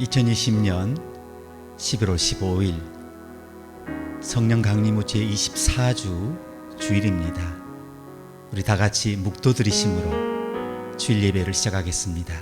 2020년 11월 15일 성령 강림 후 제24주 주일입니다. 우리 다 같이 묵도드리심으로 주일 예배를 시작하겠습니다.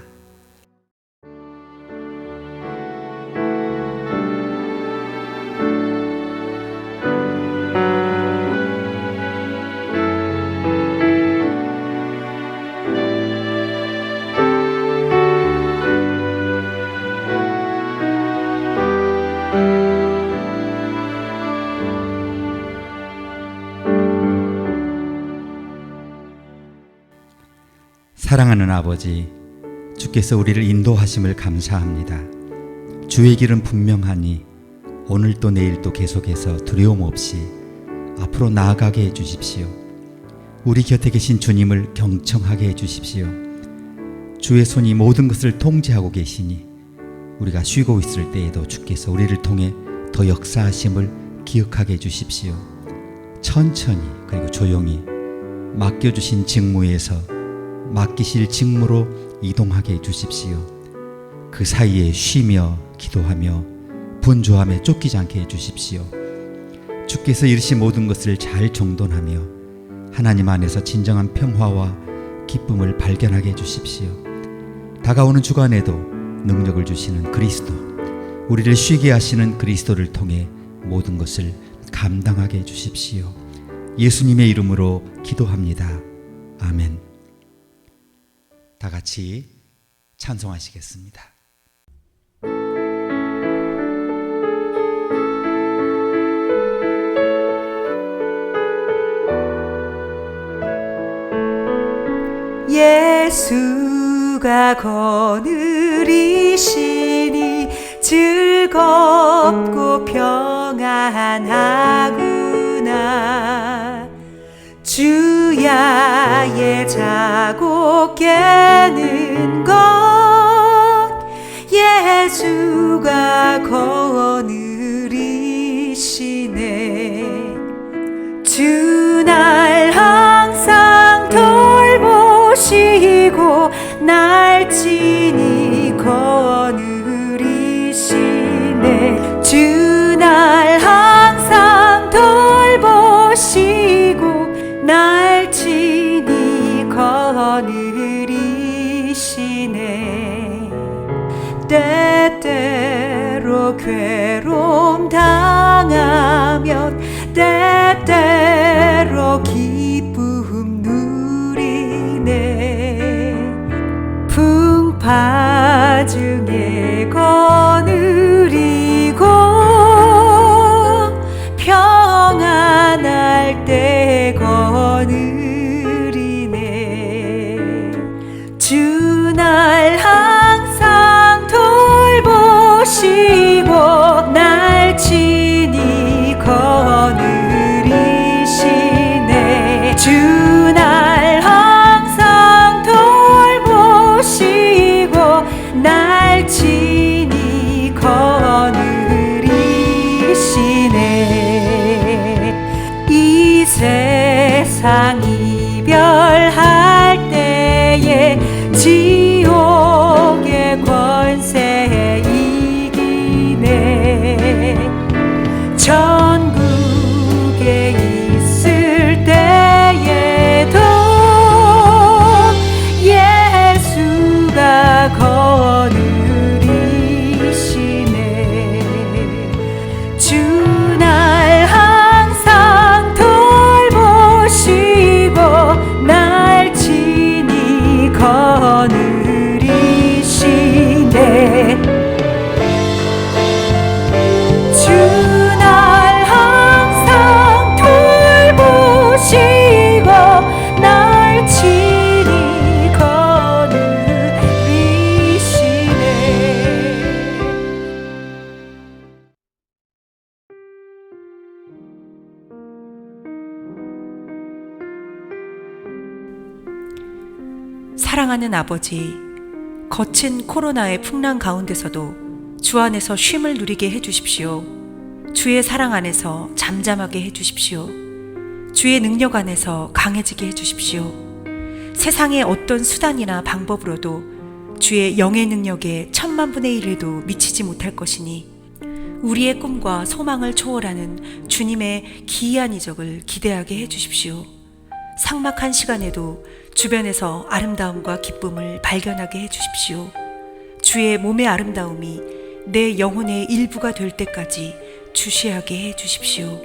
사랑하는 아버지, 주께서 우리를 인도하심을 감사합니다. 주의 길은 분명하니 오늘도 내일도 계속해서 두려움 없이 앞으로 나아가게 해주십시오. 우리 곁에 계신 주님을 경청하게 해주십시오. 주의 손이 모든 것을 통제하고 계시니 우리가 쉬고 있을 때에도 주께서 우리를 통해 더 역사하심을 기억하게 해주십시오. 천천히 그리고 조용히 맡겨주신 직무에서 맡기실 직무로 이동하게 해주십시오. 그 사이에 쉬며 기도하며 분주함에 쫓기지 않게 해주십시오. 주께서 이르신 모든 것을 잘 정돈하며 하나님 안에서 진정한 평화와 기쁨을 발견하게 해주십시오. 다가오는 주간에도 능력을 주시는 그리스도, 우리를 쉬게 하시는 그리스도를 통해 모든 것을 감당하게 해주십시오. 예수님의 이름으로 기도합니다. 아멘. 다 같이 찬송하시겠습니다. 예수가 거느리시니 즐겁고 평안하구나. 주야의 자고 깨는 것 예수가 거느리시네. 주 날 항상 돌보시고 날 친히 거느리시네. 주 날 항상 돌보시고 날 친히 거느리시네. 때때로 괴로움 당하면 때때로 기쁨 누리네. 풍파 중에 거느리고 평안할 때 거느리네. 주 날 항상 돌보시고 날 친히 거느리시네. 주 날 항상 돌보시고 날 친히 거느리시네. 이 세상 이별할 때에 지옥의 권세 이기네. 천국에 있을 때에도 예수가 거느리시네. 주 날 항상 돌보시고 날 친히 거느리시네. 주 날 항상 돌보시고 날 친히 거느리시네. 사랑하는 아버지, 거친 코로나의 풍랑 가운데서도 주 안에서 쉼을 누리게 해주십시오. 주의 사랑 안에서 잠잠하게 해주십시오. 주의 능력 안에서 강해지게 해주십시오. 세상의 어떤 수단이나 방법으로도 주의 영의 능력에 1000만분의 1에도 미치지 못할 것이니 우리의 꿈과 소망을 초월하는 주님의 기이한 이적을 기대하게 해주십시오. 삭막한 시간에도 주변에서 아름다움과 기쁨을 발견하게 해주십시오. 주의 몸의 아름다움이 내 영혼의 일부가 될 때까지 주시하게 해주십시오.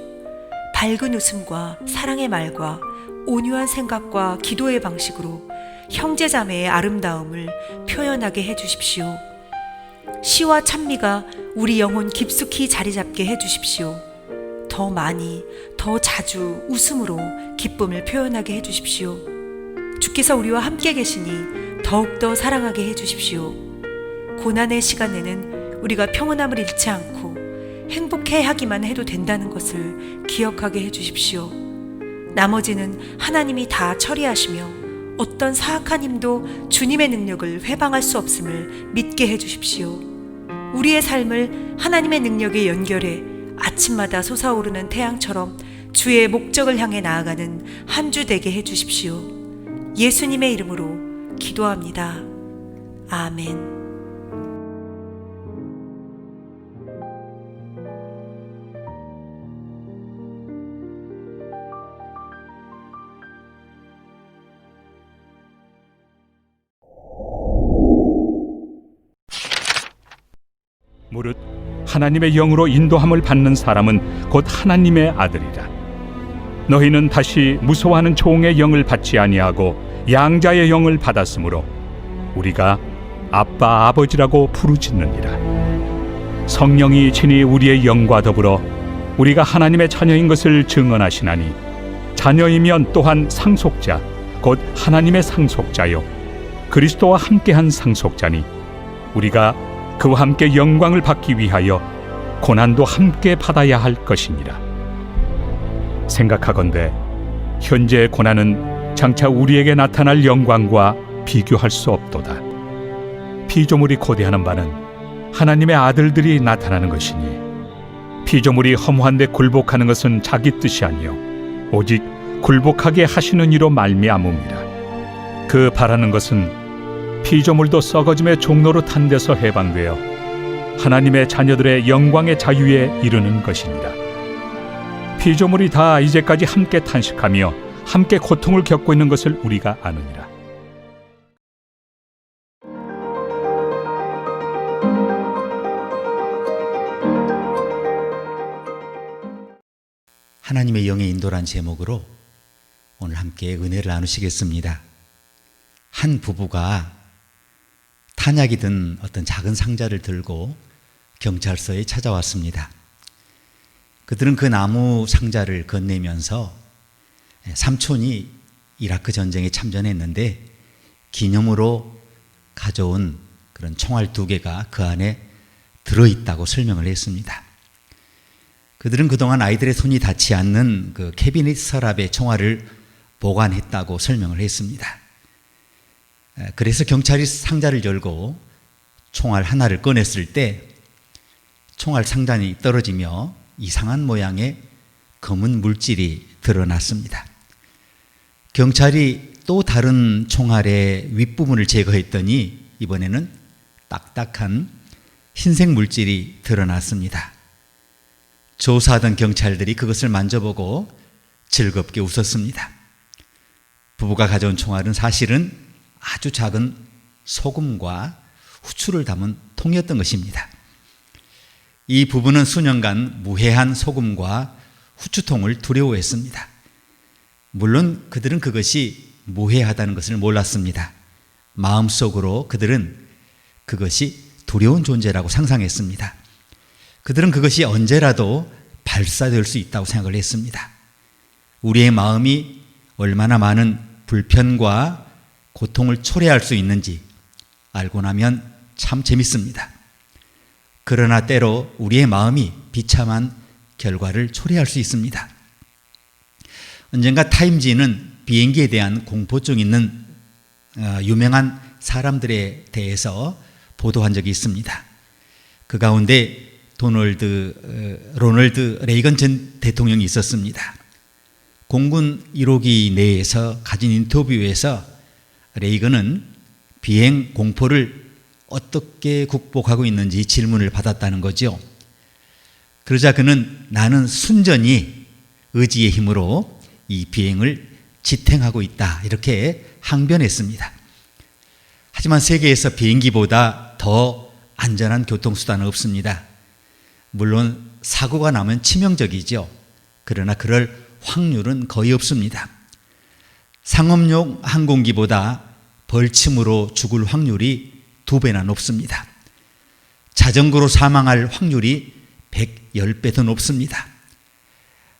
밝은 웃음과 사랑의 말과 온유한 생각과 기도의 방식으로 형제자매의 아름다움을 표현하게 해주십시오. 시와 찬미가 우리 영혼 깊숙이 자리 잡게 해주십시오. 더 많이, 더 자주 웃음으로 기쁨을 표현하게 해주십시오. 주께서 우리와 함께 계시니 더욱더 사랑하게 해주십시오. 고난의 시간에는 우리가 평온함을 잃지 않고 행복해 하기만 해도 된다는 것을 기억하게 해주십시오. 나머지는 하나님이 다 처리하시며 어떤 사악한 힘도 주님의 능력을 회방할 수 없음을 믿게 해주십시오. 우리의 삶을 하나님의 능력에 연결해 아침마다 솟아오르는 태양처럼 주의 목적을 향해 나아가는 한 주 되게 해주십시오. 예수님의 이름으로 기도합니다. 아멘. 무릇 하나님의 영으로 인도함을 받는 사람은 곧 하나님의 아들이라. 너희는 다시 무서워하는 종의 영을 받지 아니하고 양자의 영을 받았으므로 우리가 아빠 아버지라고 부르짖느니라. 성령이 친히 우리의 영과 더불어 우리가 하나님의 자녀인 것을 증언하시나니 자녀이면 또한 상속자 곧 하나님의 상속자요 그리스도와 함께한 상속자니 우리가 그와 함께 영광을 받기 위하여 고난도 함께 받아야 할 것이니라. 생각하건대 현재의 고난은 장차 우리에게 나타날 영광과 비교할 수 없도다. 피조물이 고대하는 바는 하나님의 아들들이 나타나는 것이니 피조물이 허무한데 굴복하는 것은 자기 뜻이 아니요 오직 굴복하게 하시는 이로 말미암음이라. 그 바라는 것은 피조물도 썩어짐의 종로로 탄 데서 해방되어 하나님의 자녀들의 영광의 자유에 이르는 것이니라. 피조물이 다 이제까지 함께 탄식하며 함께 고통을 겪고 있는 것을 우리가 아느니라. 하나님의 영의 인도란 제목으로 오늘 함께 은혜를 나누시겠습니다. 한 부부가 탄약이 든 어떤 작은 상자를 들고 경찰서에 찾아왔습니다. 그들은 그 나무 상자를 건네면서 삼촌이 이라크 전쟁에 참전했는데 기념으로 가져온 그런 총알 2개가 그 안에 들어있다고 설명을 했습니다. 그들은 그동안 아이들의 손이 닿지 않는 그 캐비닛 서랍에 총알을 보관했다고 설명을 했습니다. 그래서 경찰이 상자를 열고 총알 하나를 꺼냈을 때 총알 상단이 떨어지며 이상한 모양의 검은 물질이 드러났습니다. 경찰이 또 다른 총알의 윗부분을 제거했더니 이번에는 딱딱한 흰색 물질이 드러났습니다. 조사하던 경찰들이 그것을 만져보고 즐겁게 웃었습니다. 부부가 가져온 총알은 사실은 아주 작은 소금과 후추를 담은 통이었던 것입니다. 이 부부는 수년간 무해한 소금과 후추통을 두려워했습니다. 물론 그들은 그것이 무해하다는 것을 몰랐습니다. 마음속으로 그들은 그것이 두려운 존재라고 상상했습니다. 그들은 그것이 언제라도 발사될 수 있다고 생각을 했습니다. 우리의 마음이 얼마나 많은 불편과 고통을 초래할 수 있는지 알고 나면 참 재밌습니다. 그러나 때로 우리의 마음이 비참한 결과를 초래할 수 있습니다. 언젠가 타임지는 비행기에 대한 공포증 있는 유명한 사람들에 대해서 보도한 적이 있습니다. 그 가운데 로널드 레이건 전 대통령이 있었습니다. 공군 1호기 내에서 가진 인터뷰에서 레이건은 비행 공포를 어떻게 극복하고 있는지 질문을 받았다는 거죠. 그러자 그는 나는 순전히 의지의 힘으로 이 비행을 지탱하고 있다, 이렇게 항변했습니다. 하지만 세계에서 비행기보다 더 안전한 교통수단은 없습니다. 물론 사고가 나면 치명적이죠. 그러나 그럴 확률은 거의 없습니다. 상업용 항공기보다 벌침으로 죽을 확률이 2배나 높습니다. 자전거로 사망할 확률이 110배 더 높습니다.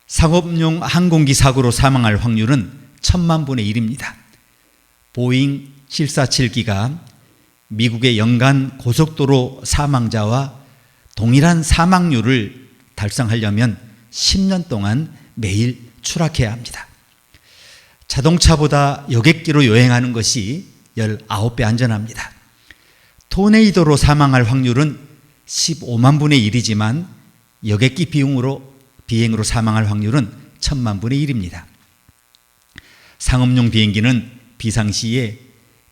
상업용 항공기 사고로 사망할 확률은 1000만분의 1입니다. 보잉 747기가 미국의 연간 고속도로 사망자와 동일한 사망률을 달성하려면 10년 동안 매일 추락해야 합니다. 자동차보다 여객기로 여행하는 것이 19배 안전합니다. 토네이도로 사망할 확률은 15만분의 1이지만 여객기 비행으로 사망할 확률은 1000만분의 1입니다. 상업용 비행기는 비상시에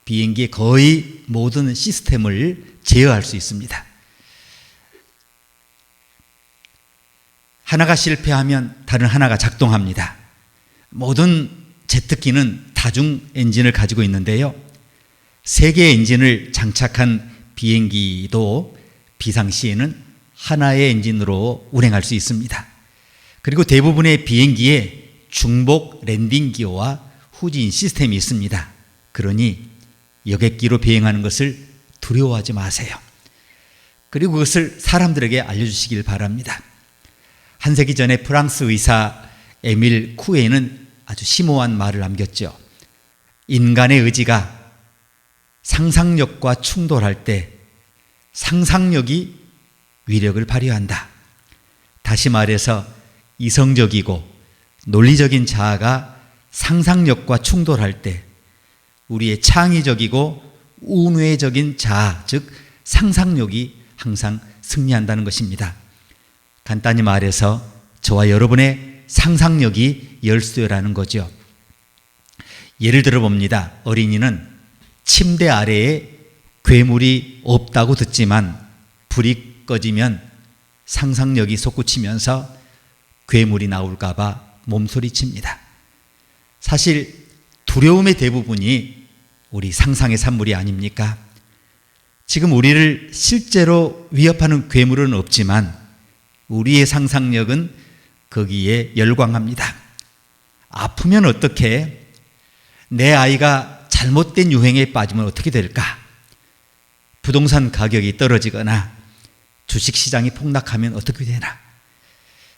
비행기의 거의 모든 시스템을 제어할 수 있습니다. 하나가 실패하면 다른 하나가 작동합니다. 모든 제트기는 다중 엔진을 가지고 있는데요. 3개의 엔진을 장착한 비행기도 비상시에는 하나의 엔진으로 운행할 수 있습니다. 그리고 대부분의 비행기에 중복 랜딩 기어와 후진 시스템이 있습니다. 그러니 여객기로 비행하는 것을 두려워하지 마세요. 그리고 그것을 사람들에게 알려주시길 바랍니다. 한 세기 전에 프랑스 의사 에밀 쿠에는 아주 심오한 말을 남겼죠. 인간의 의지가 상상력과 충돌할 때 상상력이 위력을 발휘한다. 다시 말해서 이성적이고 논리적인 자아가 상상력과 충돌할 때 우리의 창의적이고 운회적인 자아, 즉 상상력이 항상 승리한다는 것입니다. 간단히 말해서 저와 여러분의 상상력이 열쇠라는 거죠. 예를 들어 봅니다. 어린이는 침대 아래에 괴물이 없다고 듣지만 불이 꺼지면 상상력이 솟구치면서 괴물이 나올까 봐 몸소리칩니다. 사실 두려움의 대부분이 우리 상상의 산물이 아닙니까? 지금 우리를 실제로 위협하는 괴물은 없지만 우리의 상상력은 거기에 열광합니다. 아프면 어떻게? 내 아이가 잘못된 유행에 빠지면 어떻게 될까? 부동산 가격이 떨어지거나 주식시장이 폭락하면 어떻게 되나?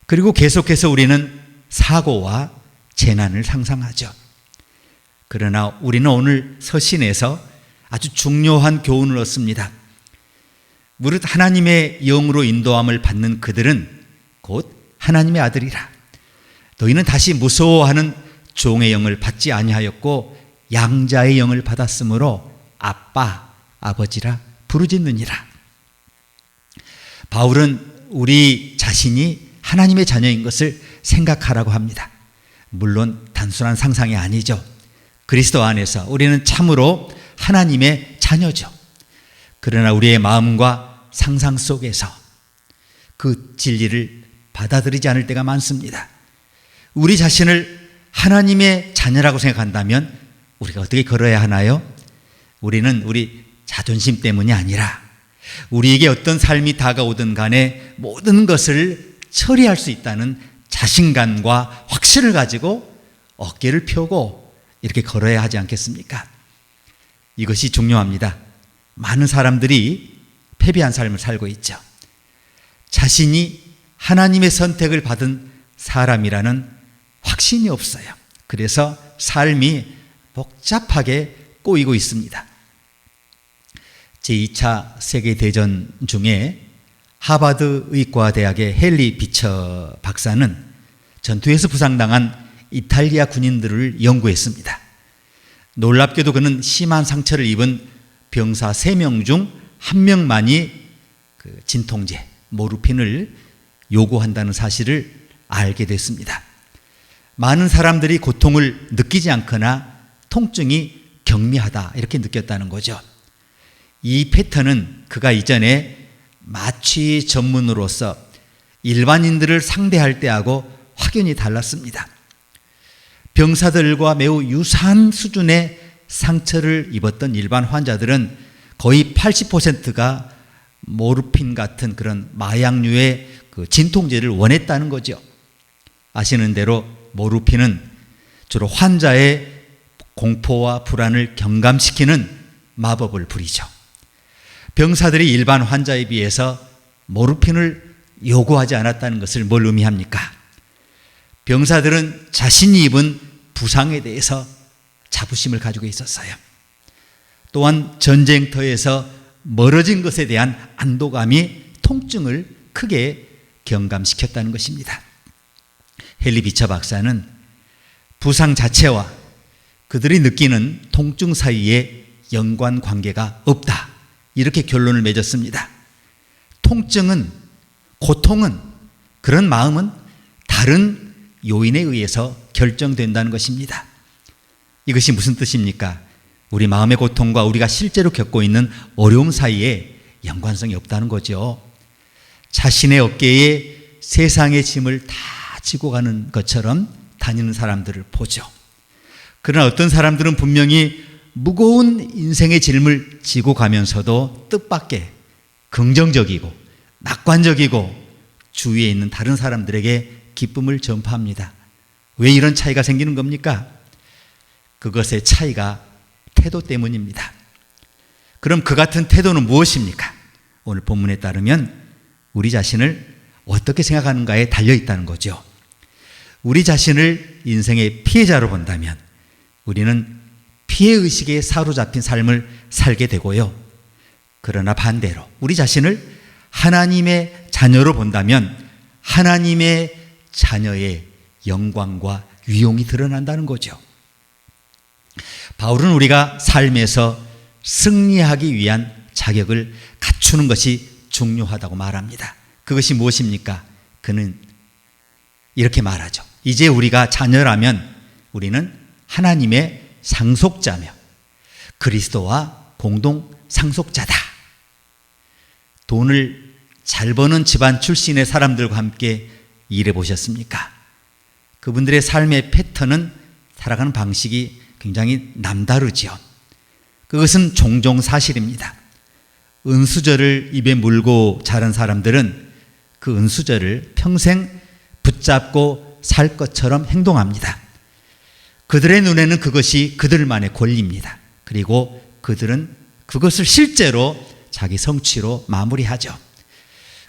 그리고 계속해서 우리는 사고와 재난을 상상하죠. 그러나 우리는 오늘 서신에서 아주 중요한 교훈을 얻습니다. 무릇 하나님의 영으로 인도함을 받는 그들은 곧 하나님의 아들이라. 너희는 다시 무서워하는 종의 영을 받지 아니하였고 양자의 영을 받았으므로 아빠, 아버지라 부르짖느니라. 바울은 우리 자신이 하나님의 자녀인 것을 생각하라고 합니다. 물론 단순한 상상이 아니죠. 그리스도 안에서 우리는 참으로 하나님의 자녀죠. 그러나 우리의 마음과 상상 속에서 그 진리를 받아들이지 않을 때가 많습니다. 우리 자신을 하나님의 자녀라고 생각한다면 우리가 어떻게 걸어야 하나요? 우리는 우리 자존심 때문이 아니라 우리에게 어떤 삶이 다가오든 간에 모든 것을 처리할 수 있다는 자신감과 확신을 가지고 어깨를 펴고 이렇게 걸어야 하지 않겠습니까? 이것이 중요합니다. 많은 사람들이 패배한 삶을 살고 있죠. 자신이 하나님의 선택을 받은 사람이라는 확신이 없어요. 그래서 삶이 복잡하게 꼬이고 있습니다. 제2차 세계대전 중에 하버드 의과대학의 헨리 비처 박사는 전투에서 부상당한 이탈리아 군인들을 연구했습니다. 놀랍게도 그는 심한 상처를 입은 병사 3명 중 1명만이 그 진통제, 모르핀을 요구한다는 사실을 알게 됐습니다. 많은 사람들이 고통을 느끼지 않거나 통증이 경미하다 이렇게 느꼈다는 거죠. 이 패턴은 그가 이전에 마취 전문으로서 일반인들을 상대할 때하고 확연히 달랐습니다. 병사들과 매우 유사한 수준의 상처를 입었던 일반 환자들은 거의 80%가 모르핀 같은 그런 마약류의 그 진통제를 원했다는 거죠. 아시는 대로 모르핀은 주로 환자의 공포와 불안을 경감시키는 마법을 부리죠. 병사들이 일반 환자에 비해서 모르핀을 요구하지 않았다는 것을 뭘 의미합니까? 병사들은 자신이 입은 부상에 대해서 자부심을 가지고 있었어요. 또한 전쟁터에서 멀어진 것에 대한 안도감이 통증을 크게 경감시켰다는 것입니다. 헨리 비처 박사는 부상 자체와 그들이 느끼는 통증 사이에 연관관계가 없다, 이렇게 결론을 맺었습니다. 통증은, 고통은, 그런 마음은 다른 요인에 의해서 결정된다는 것입니다. 이것이 무슨 뜻입니까? 우리 마음의 고통과 우리가 실제로 겪고 있는 어려움 사이에 연관성이 없다는 거죠. 자신의 어깨에 세상의 짐을 다 지고 가는 것처럼 다니는 사람들을 보죠. 그러나 어떤 사람들은 분명히 무거운 인생의 짐을 지고 가면서도 뜻밖의 긍정적이고 낙관적이고 주위에 있는 다른 사람들에게 기쁨을 전파합니다. 왜 이런 차이가 생기는 겁니까? 그것의 차이가 태도 때문입니다. 그럼 그 같은 태도는 무엇입니까? 오늘 본문에 따르면 우리 자신을 어떻게 생각하는가에 달려있다는 거죠. 우리 자신을 인생의 피해자로 본다면 우리는 피해의식에 사로잡힌 삶을 살게 되고요. 그러나 반대로 우리 자신을 하나님의 자녀로 본다면 하나님의 자녀의 영광과 위용이 드러난다는 거죠. 바울은 우리가 삶에서 승리하기 위한 자격을 갖추는 것이 중요하다고 말합니다. 그것이 무엇입니까? 그는 이렇게 말하죠. 이제 우리가 자녀라면 우리는 하나님의 상속자며 그리스도와 공동 상속자다. 돈을 잘 버는 집안 출신의 사람들과 함께 일해 보셨습니까? 그분들의 삶의 패턴은, 살아가는 방식이 굉장히 남다르죠. 그것은 종종 사실입니다. 은수저를 입에 물고 자란 사람들은 그 은수저를 평생 붙잡고 살 것처럼 행동합니다. 그들의 눈에는 그것이 그들만의 권리입니다. 그리고 그들은 그것을 실제로 자기 성취로 마무리하죠.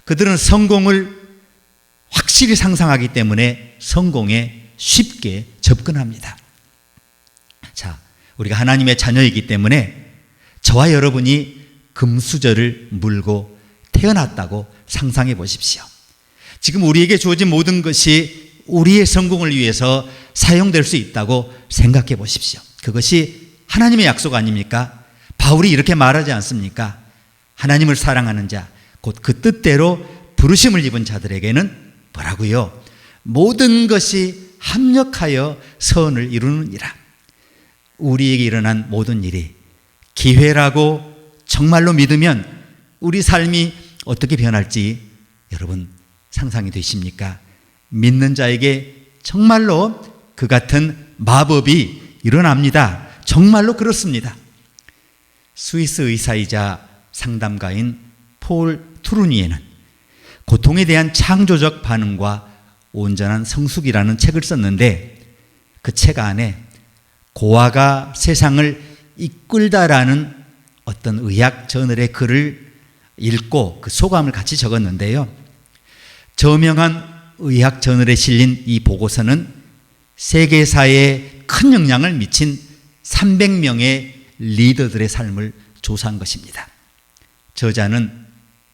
그들은 성공을 확실히 상상하기 때문에 성공에 쉽게 접근합니다. 자, 우리가 하나님의 자녀이기 때문에 저와 여러분이 금수저를 물고 태어났다고 상상해 보십시오. 지금 우리에게 주어진 모든 것이 우리의 성공을 위해서 사용될 수 있다고 생각해 보십시오. 그것이 하나님의 약속 아닙니까? 바울이 이렇게 말하지 않습니까? 하나님을 사랑하는 자, 곧 그 뜻대로 부르심을 입은 자들에게는 뭐라고요? 모든 것이 합력하여 선을 이루느니라. 우리에게 일어난 모든 일이 기회라고 정말로 믿으면 우리 삶이 어떻게 변할지 여러분 상상이 되십니까? 믿는 자에게 정말로 그 같은 마법이 일어납니다. 정말로 그렇습니다. 스위스 의사이자 상담가인 폴 투르니에는 고통에 대한 창조적 반응과 온전한 성숙이라는 책을 썼는데 그 책 안에 고아가 세상을 이끌다라는 어떤 의학 저널의 글을 읽고 그 소감을 같이 적었는데요. 저명한 의학 저널에 실린 이 보고서는 세계사에 큰 영향을 미친 300명의 리더들의 삶을 조사한 것입니다. 저자는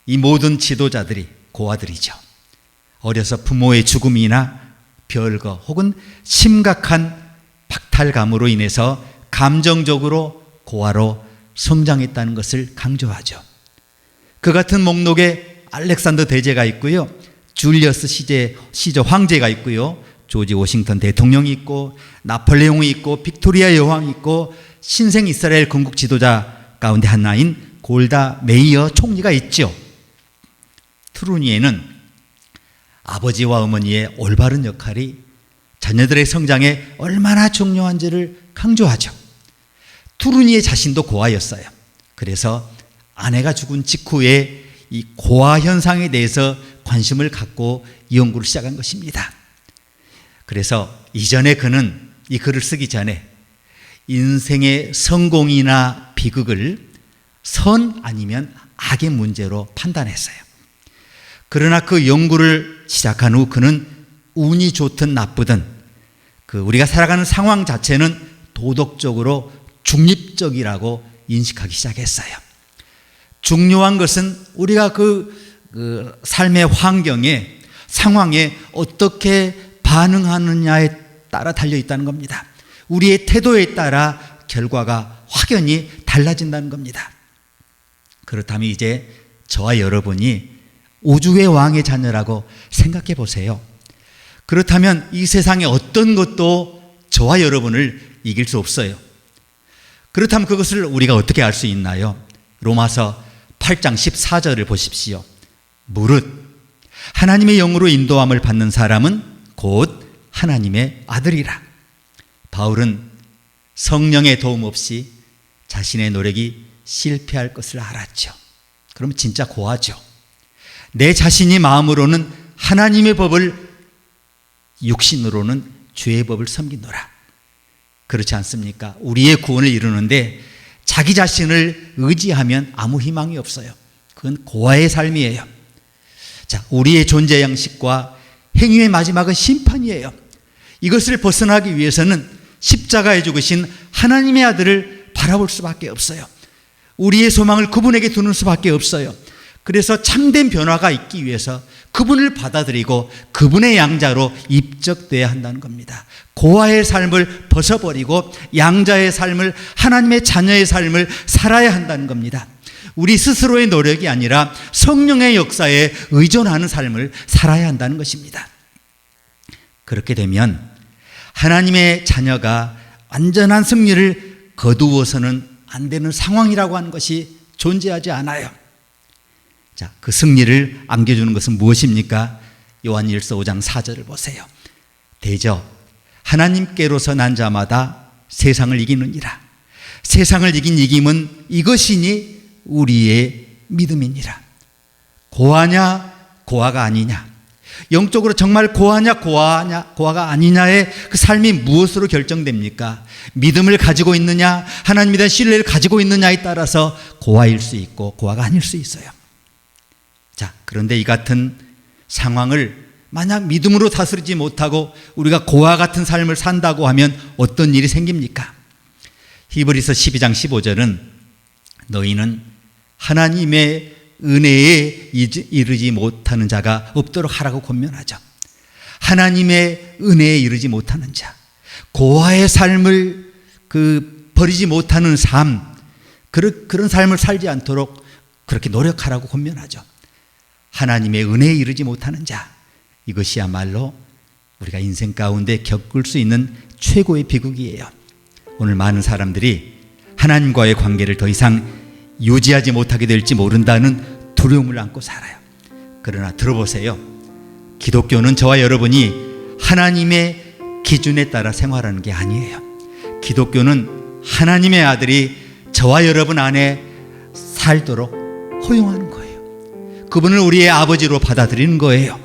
이 모든 지도자들이 고아들이죠. 어려서 부모의 죽음이나 별거 혹은 심각한 박탈감으로 인해서 감정적으로 고아로 성장했다는 것을 강조하죠. 그 같은 목록에 알렉산더 대제가 있고요. 줄리어스 시저 황제가 있고요. 조지 워싱턴 대통령이 있고 나폴레옹이 있고 빅토리아 여왕이 있고 신생 이스라엘 건국 지도자 가운데 하나인 골다 메이어 총리가 있죠. 트루니에는 아버지와 어머니의 올바른 역할이 자녀들의 성장에 얼마나 중요한지를 강조하죠. 트루니에 자신도 고아였어요. 그래서 아내가 죽은 직후에 이 고아 현상에 대해서 관심을 갖고 연구를 시작한 것입니다. 그래서 이전에 그는 이 글을 쓰기 전에 인생의 성공이나 비극을 선 아니면 악의 문제로 판단했어요. 그러나 그 연구를 시작한 후 그는 운이 좋든 나쁘든 우리가 살아가는 상황 자체는 도덕적으로 중립적이라고 인식하기 시작했어요. 중요한 것은 우리가 그 삶의 환경에, 상황에 어떻게 반응하느냐에 따라 달려 있다는 겁니다. 우리의 태도에 따라 결과가 확연히 달라진다는 겁니다. 그렇다면 이제 저와 여러분이 우주의 왕의 자녀라고 생각해 보세요. 그렇다면 이 세상의 어떤 것도 저와 여러분을 이길 수 없어요. 그렇다면 그것을 우리가 어떻게 알 수 있나요? 로마서 8장 14절을 보십시오. 무릇 하나님의 영으로 인도함을 받는 사람은 곧 하나님의 아들이라. 바울은 성령의 도움 없이 자신의 노력이 실패할 것을 알았죠. 그러면 진짜 고하죠. 내 자신이 마음으로는 하나님의 법을, 육신으로는 죄의 법을 섬기노라. 그렇지 않습니까? 우리의 구원을 이루는데 자기 자신을 의지하면 아무 희망이 없어요. 그건 고아의 삶이에요. 자, 우리의 존재 양식과 행위의 마지막은 심판이에요. 이것을 벗어나기 위해서는 십자가에 죽으신 하나님의 아들을 바라볼 수밖에 없어요. 우리의 소망을 그분에게 두는 수밖에 없어요. 그래서 참된 변화가 있기 위해서 그분을 받아들이고 그분의 양자로 입적돼야 한다는 겁니다. 고아의 삶을 벗어버리고 양자의 삶을, 하나님의 자녀의 삶을 살아야 한다는 겁니다. 우리 스스로의 노력이 아니라 성령의 역사에 의존하는 삶을 살아야 한다는 것입니다. 그렇게 되면 하나님의 자녀가 완전한 승리를 거두어서는 안 되는 상황이라고 하는 것이 존재하지 않아요. 자, 그 승리를 안겨주는 것은 무엇입니까? 요한일서 5장 4절을 보세요. 대저 하나님께로서 난 자마다 세상을 이기느니라. 세상을 이긴 이김은 이것이니 우리의 믿음이니라. 고아냐 고아가 아니냐, 영적으로 정말 고아냐 고아가 아니냐의 그 삶이 무엇으로 결정됩니까? 믿음을 가지고 있느냐, 하나님에 대한 신뢰를 가지고 있느냐에 따라서 고아일 수 있고 고아가 아닐 수 있어요. 자, 그런데 이 같은 상황을 만약 믿음으로 다스리지 못하고 우리가 고아 같은 삶을 산다고 하면 어떤 일이 생깁니까? 히브리서 12장 15절은 너희는 하나님의 은혜에 이르지 못하는 자가 없도록 하라고 권면하죠. 하나님의 은혜에 이르지 못하는 자, 고아의 삶을 버리지 못하는 삶, 그런 삶을 살지 않도록 그렇게 노력하라고 권면하죠. 하나님의 은혜에 이르지 못하는 자, 이것이야말로 우리가 인생 가운데 겪을 수 있는 최고의 비극이에요. 오늘 많은 사람들이 하나님과의 관계를 더 이상 유지하지 못하게 될지 모른다는 두려움을 안고 살아요. 그러나 들어보세요. 기독교는 저와 여러분이 하나님의 기준에 따라 생활하는 게 아니에요. 기독교는 하나님의 아들이 저와 여러분 안에 살도록 허용하는 거예요. 그분을 우리의 아버지로 받아들이는 거예요.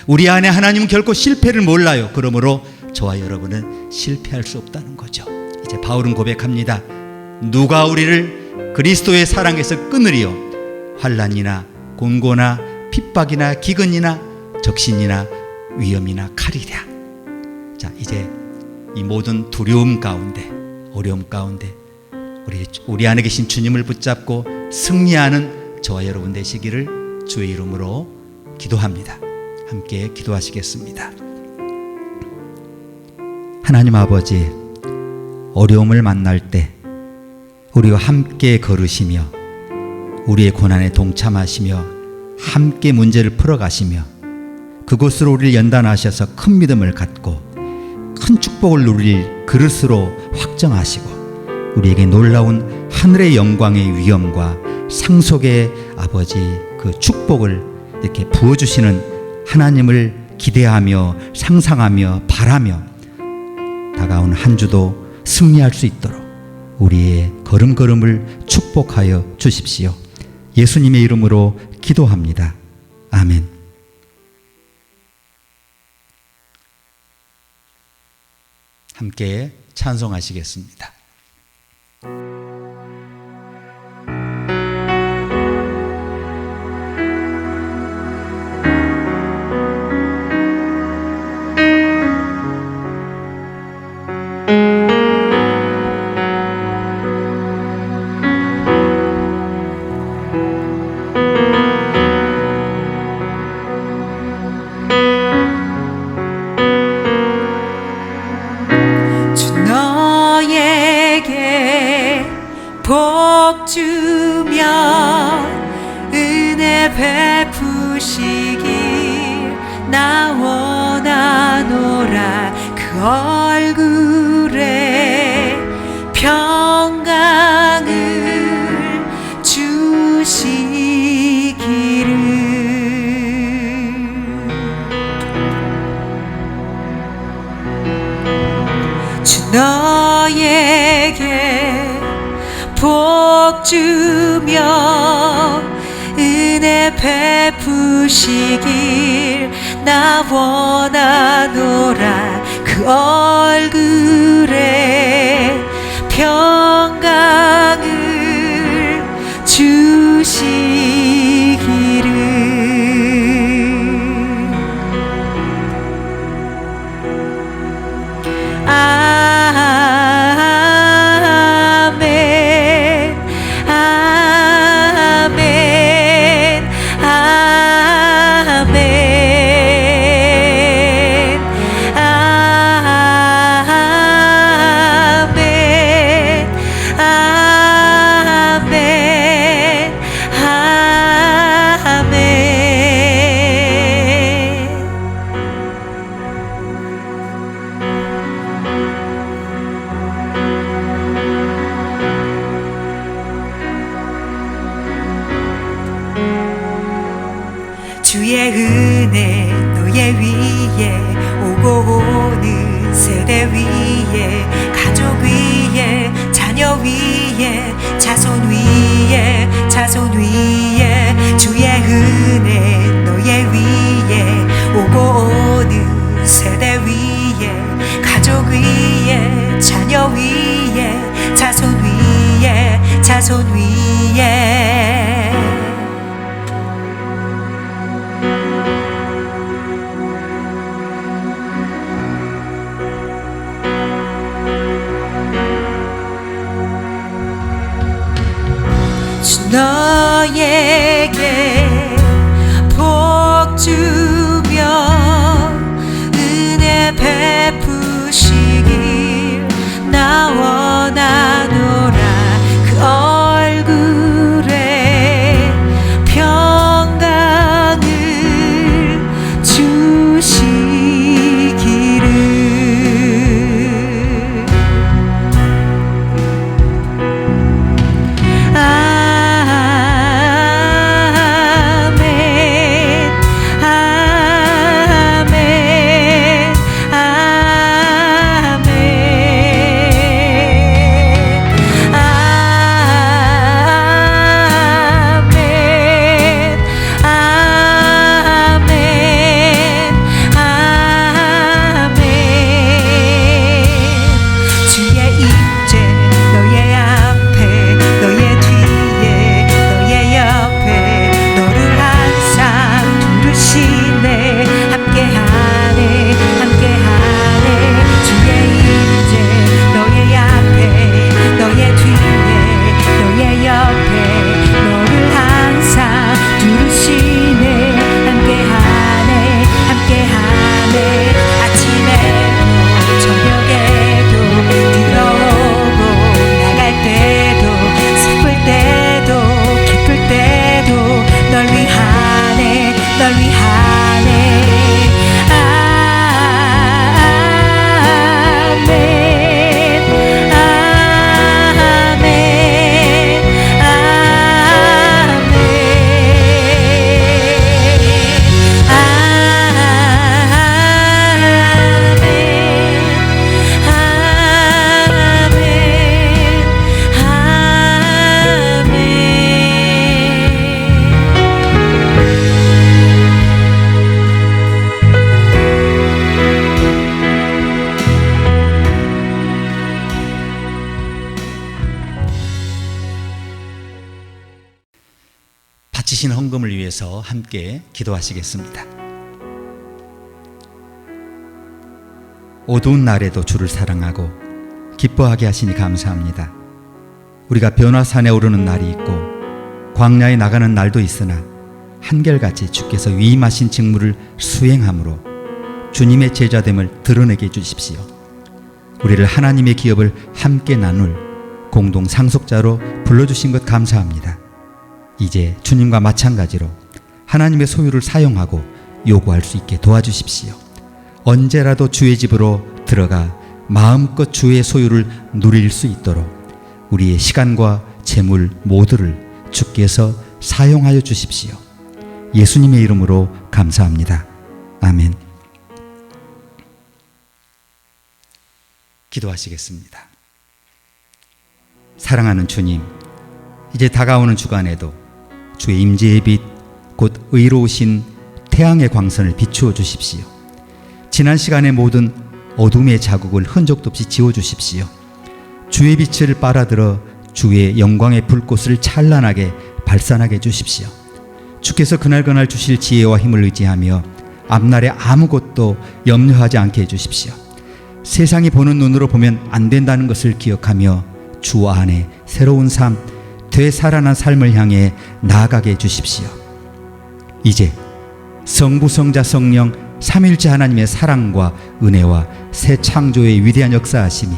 우리 안에 하나님은 결코 실패를 몰라요. 그러므로 저와 여러분은 실패할 수 없다는 거죠. 이제 바울은 고백합니다. 누가 우리를 그리스도의 사랑에서 끊으리요? 환난이나 곤고나 핍박이나 기근이나 적신이나 위험이나 칼이랴. 자, 이제 이 모든 두려움 가운데, 어려움 가운데 우리 안에 계신 주님을 붙잡고 승리하는 저와 여러분 되시기를 주의 이름으로 기도합니다. 함께 기도하시겠습니다. 하나님 아버지, 어려움을 만날 때 우리와 함께 걸으시며 우리의 고난에 동참하시며 함께 문제를 풀어가시며 그곳으로 우리를 연단하셔서 큰 믿음을 갖고 큰 축복을 누릴 그릇으로 확정하시고 우리에게 놀라운 하늘의 영광의 위엄과 상속의 아버지 그 축복을 이렇게 부어주시는 하나님을 기대하며 상상하며 바라며 다가온 한 주도 승리할 수 있도록 우리의 걸음걸음을 축복하여 주십시오. 예수님의 이름으로 기도합니다. 아멘. 함께 찬송하시겠습니다. 너에게 복 주며 은혜 베푸시길 나 원하노라. 그 얼굴에 평강을 주시기를. 주 너에게 복 주며 은혜 베푸시길 나 원하노라. 그 얼굴에 평강을 주시기를. 아멘 아멘 아멘 아멘 아멘 아멘. 주의 은혜 너의 위에 오고 오는 세대 위에 가족 위에 자녀 위에 자손 위에 자손 위에 주의 은혜 너의 위에 오고 오는 세대 위에 가족 위에 자녀 위에 자손 위에 자손 위에. 주 너에게 복 주며 은혜 베푸시길 나 원하노라. 그 얼굴에 평강을 주시기를. 아멘 바치신 헌금을 위해서 함께 기도하시겠습니다. 어두운 날에도 주를 사랑하고 기뻐하게 하시니 감사합니다. 우리가 변화산에 오르는 날이 있고 광야에 나가는 날도 있으나 한결같이 주께서 위임하신 직무를 수행함으로 주님의 제자됨을 드러내게 해주십시오. 우리를 하나님의 기업을 함께 나눌 공동 상속자로 불러주신 것 감사합니다. 이제 주님과 마찬가지로 하나님의 소유를 사용하고 요구할 수 있게 도와주십시오. 언제라도 주의 집으로 들어가 마음껏 주의 소유를 누릴 수 있도록 우리의 시간과 재물 모두를 주께서 사용하여 주십시오. 예수님의 이름으로 감사합니다. 아멘. 기도하시겠습니다. 사랑하는 주님, 이제 다가오는 주간에도 주의 임재의 빛, 곧 의로우신 태양의 광선을 비추어 주십시오. 지난 시간의 모든 어둠의 자국을 흔적도 없이 지워주십시오. 주의 빛을 빨아들여 주의 영광의 불꽃을 찬란하게 발산하게 해주십시오. 주께서 그날 주실 지혜와 힘을 의지하며 앞날에 아무것도 염려하지 않게 해주십시오. 세상이 보는 눈으로 보면 안 된다는 것을 기억하며 주 안에 새로운 삶, 되살아난 삶을 향해 나아가게 해주십시오. 이제 성부, 성자, 성령 삼위일체 하나님의 사랑과 은혜와 새 창조의 위대한 역사하심이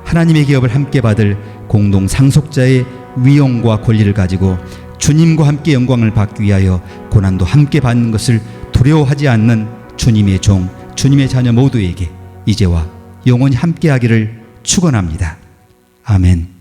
하나님의 기업을 함께 받을 공동 상속자의 위엄과 권리를 가지고 주님과 함께 영광을 받기 위하여 고난도 함께 받는 것을 두려워하지 않는 주님의 종, 주님의 자녀 모두에게 이제와 영원히 함께하기를 축원합니다. 아멘.